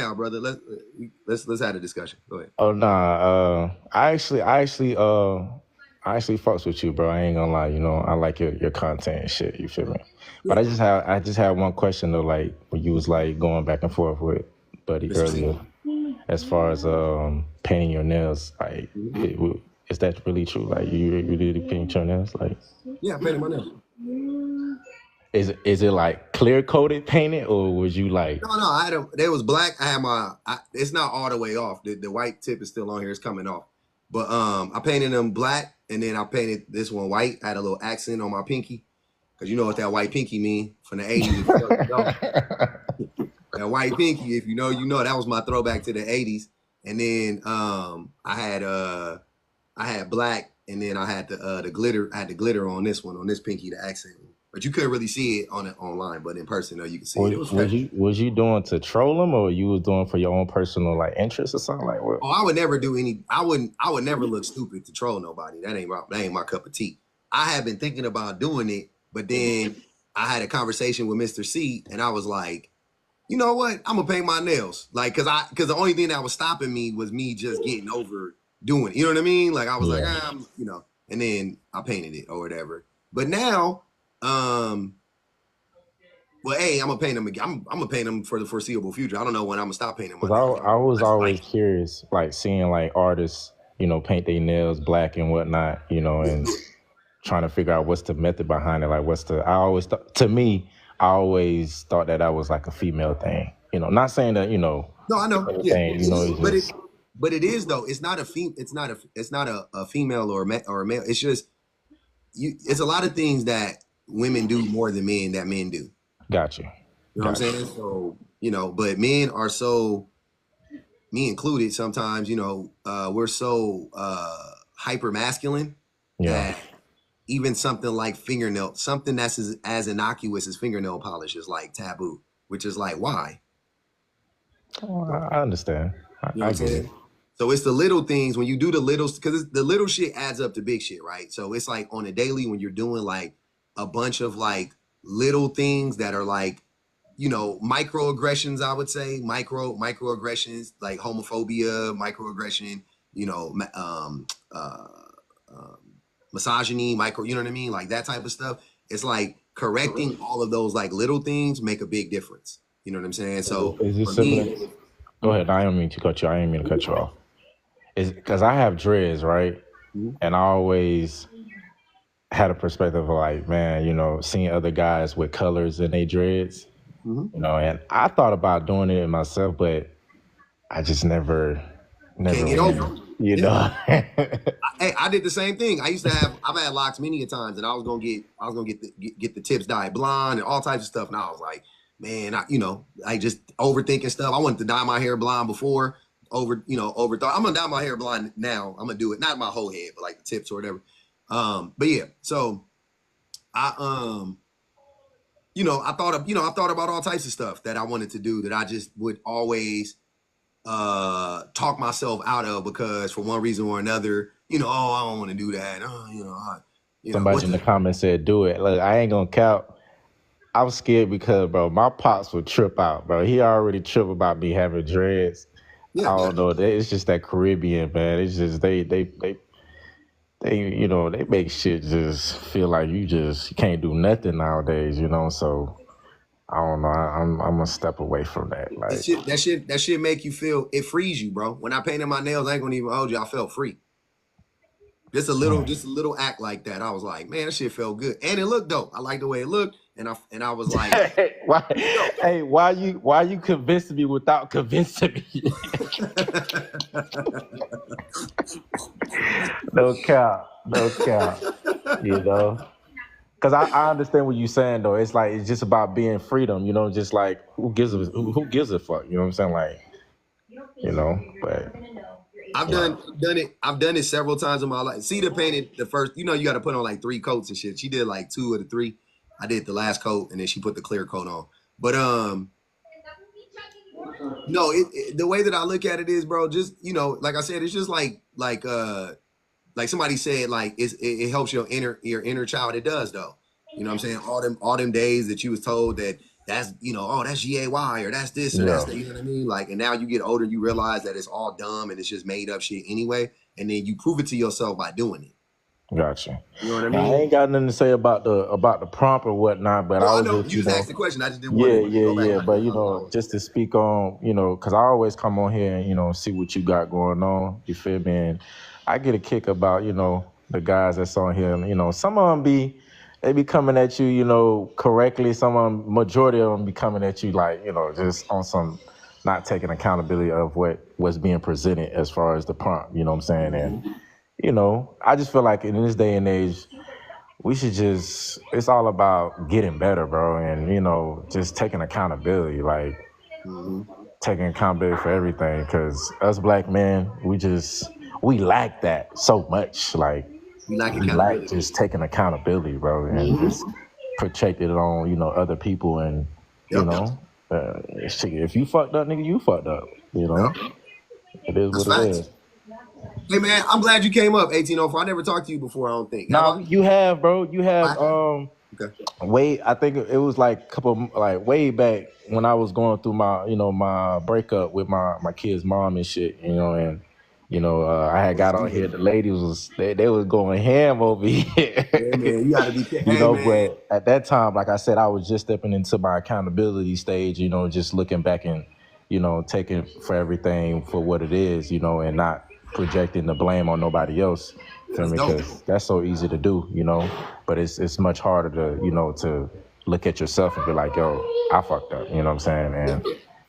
Now, brother, let's have a discussion. Go ahead. Oh nah, I actually fucks with you, bro. I ain't gonna lie. I like your content and shit. You feel me? But Yeah, I just had one question though. Like when you was like going back and forth with Buddy Mr. C. earlier, as far as painting your nails, like Mhm. is that really true? Like you really paint your nails? Like Yeah, I painted my nails. is it like clear coated painted or was you like No, I had they was black. I had it's not all the way off. The white tip is still on here. It's coming off. But I painted them black, and then I painted this one white. I had a little accent on my pinky, because you know what that white pinky mean from the 80s. If you don't, you don't. That white pinky, if you know, you know. That was my throwback to the 80s. And then I had black, and then I had the glitter. I had the glitter on this one, on this pinky, the accent. But you couldn't really see it on it online, but in person, though, you can see it. was, It was was fat. you was you doing to troll them or you was doing for your own personal like interest or something like what? Oh, I would never do any. I would never look stupid to troll nobody. That ain't my cup of tea. I have been thinking about doing it, but then I had a conversation with Mr. C, and I was like, you know what? I'm gonna paint my nails, like, cause the only thing that was stopping me was me just getting over doing it. You know what I mean? Like I was like, Yeah. and then I painted it or whatever. But now, well, hey, I'm gonna paint them again. I'm gonna paint them for the foreseeable future. I don't know when I'm gonna stop painting my Cause I, nails. I was I just like always curious, like seeing like artists, paint their nails black and whatnot, it. and trying to figure out what's the method behind it. Like, I always thought, to me, I always thought that was like a female thing. Not saying that, No, I know. Yeah, anything, it is, it's just, but it is though. It's not a it's not a female or a male. It's just it's a lot of things that women do more than men that men do. got you. You know what I'm Got you. saying? So but men are so, me included. Sometimes we're so hyper masculine Yeah. that even something like something that's as innocuous as fingernail polish is like taboo. Which is like, why? Oh, I understand. I, You know I what I'm get it. saying? So it's the little things when you do the little, because the little shit adds up to big shit, right? So it's like on a daily when you're doing like a bunch of like little things that are like, microaggressions. I would say microaggressions like homophobia, microaggression, you know, um, misogyny, micro. You know what I mean? Like that type of stuff. It's like correcting all of those like little things make a big difference. You know what I'm saying? So Is it for similar? me, Go ahead. I don't mean to cut you. I didn't mean to cut you off. Is because I have dreads, right? Mhm. And I always had a perspective of like, man, seeing other guys with colors in their dreads, Mhm. and I thought about doing it myself, but I just never, Can't never get went. over it. You Yeah. know. Hey, I did the same thing. I've had locks many a times, and I was gonna get the tips dyed blonde and all types of stuff. And I was like, man, I just overthinking stuff. I wanted to dye my hair blonde before, overthought. I'm gonna dye my hair blonde now. I'm gonna do it, not my whole head, but like the tips or whatever. But yeah, so I I thought about all types of stuff that I wanted to do that I just would always talk myself out of, because for one reason or another, oh, I don't want to do that. Oh, Somebody what in the the comments said, "Do it." Look, I ain't gonna count. I'm scared because, bro, my pops would trip out, bro. He already tripped about me having dreads. yeah. I don't know. It's just that Caribbean, man. It's just they make shit just feel like you can't do nothing nowadays, So I don't know. I'm gonna step away from that. That Like, shit make you feel, it frees you, bro. When I painted my nails, I ain't gonna even hold you, I felt free. Just a little act like that. I was like, man, that shit felt good. And it looked dope. I like the way it looked. And I was like, why? yo. Hey, why you convincing me without convincing me? No cap, no cap. You know, because I understand what you're saying though. It's like it's just about being freedom. Just like who gives a fuck? You know what I'm saying? Like, but yeah, I've done it several times in my life. Cedar painted the first, you got to put on like three coats and shit. She did like two of the three. I did the last coat, and then she put the clear coat on. But no, the way that I look at it is, bro, just like I said, it's just like somebody said, like it helps your inner child. It does though. You know what I'm saying? All them days that you was told that that's, you know, oh, that's GAY or that's this or that's Yeah, that, you know what I mean? Like, and now you get older, you realize that it's all dumb and it's just made up shit anyway. And then you prove it to yourself by doing it. gotcha. You know what I Now, I mean? ain't got nothing to say about the prompt or whatnot, but No, I I was know just, you just asked the question. I just didn't want yeah, to yeah, go back yeah. and do But another long one. just to speak on, because I always come on here and see what you got going on. You feel me? And I get a kick about the guys that's on here. And, some of them they be coming at you, correctly. Some of them, majority of them, be coming at you like just on some not taking accountability of what's being presented as far as the prompt. You know what I'm saying? And I just feel like in this day and age, we should it's all about getting better, bro, and just taking accountability, like Mm-hmm. taking accountability for everything, because us black men, we lack that so much. Like, We like we lack accountability. just taking accountability, bro, and just Mm-hmm. projecting it on other people. And you Yep. know shit, if you fucked up, nigga, you fucked up. Yep. It is That's what it facts. is. Hey man, I'm glad you came up, 1804. I never talked to you before, I don't think. Have Nah, I? you have, bro. You Oh, I have. have? Okay. Way, I think it was like a couple, like way back when I was going through my my breakup with my kid's mom and shit, and I had got on Yeah. here. The ladies they was going ham over here, Yeah, man. You gotta be hey man. But at that time, like I said, I was just stepping into my accountability stage, just looking back and taking for everything for what it is, and not projecting the blame on nobody else. Feel That's me? dope. Because that's so easy to do, but it's much harder to to look at yourself and be like, yo, I fucked up. You know what I'm saying? Yeah.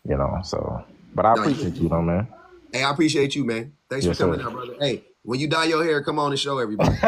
And so, but I No, appreciate you, though, man. hey, I appreciate you, man. Thanks for Yes, coming sir. out, brother. Hey, when you dye your hair, come on and show everybody.